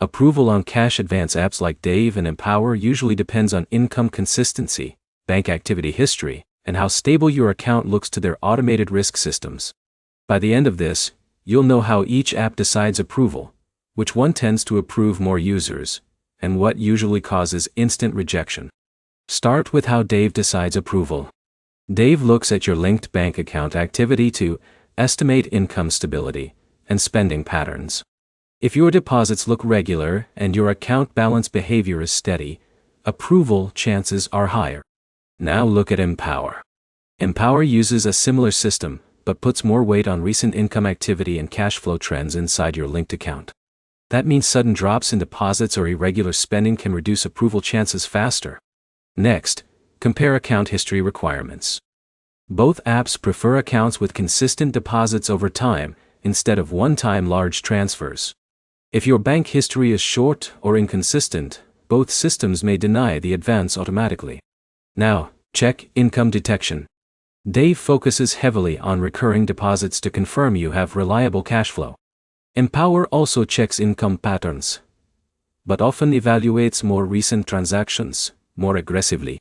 Approval on cash advance apps like Dave and Empower usually depends on income consistency, bank activity history, and how stable your account looks to their automated risk systems. By the end of this, you'll know how each app decides approval, which one tends to approve more users, and what usually causes instant rejection. Start with how Dave decides approval. Dave looks at your linked bank account activity to estimate income stability and spending patterns. If your deposits look regular and your account balance behavior is steady, approval chances are higher. Now look at Empower. Empower uses a similar system, but puts more weight on recent income activity and cash flow trends inside your linked account. That means sudden drops in deposits or irregular spending can reduce approval chances faster. Next, compare account history requirements. Both apps prefer accounts with consistent deposits over time, instead of one-time large transfers. If your bank history is short or inconsistent, both systems may deny the advance automatically. Now, check income detection. Dave focuses heavily on recurring deposits to confirm you have reliable cash flow. Empower also checks income patterns, but often evaluates more recent transactions more aggressively.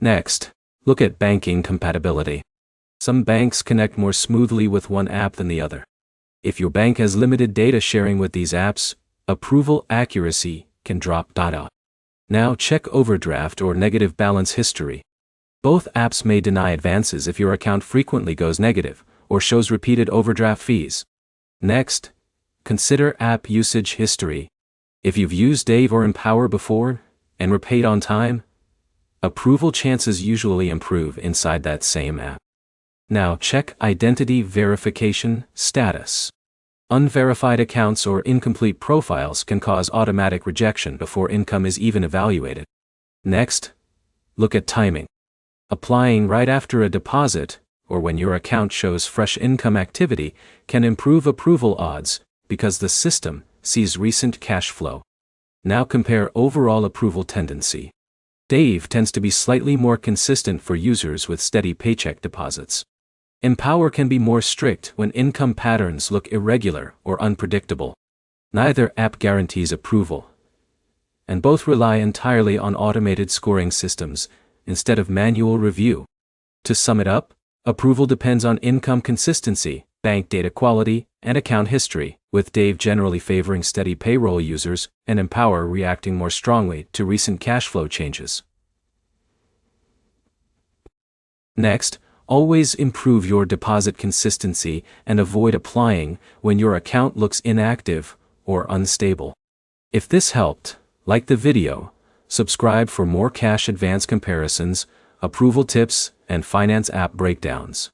Next, look at banking compatibility. Some banks connect more smoothly with one app than the other. If your bank has limited data sharing with these apps, approval accuracy can drop. Now check overdraft or negative balance history. Both apps may deny advances if your account frequently goes negative or shows repeated overdraft fees. Next, consider app usage history. If you've used Dave or Empower before and were paid on time, approval chances usually improve inside that same app. Now check identity verification status. Unverified accounts or incomplete profiles can cause automatic rejection before income is even evaluated. Next, look at timing. Applying right after a deposit, or when your account shows fresh income activity, can improve approval odds because the system sees recent cash flow. Now compare overall approval tendency. Dave tends to be slightly more consistent for users with steady paycheck deposits. Empower can be more strict when income patterns look irregular or unpredictable. Neither app guarantees approval, and both rely entirely on automated scoring systems instead of manual review. To sum it up, approval depends on income consistency, bank data quality, and account history, with Dave generally favoring steady payroll users and Empower reacting more strongly to recent cash flow changes. Next, always improve your deposit consistency and avoid applying when your account looks inactive or unstable. If this helped, like the video, subscribe for more cash advance comparisons, approval tips, and finance app breakdowns.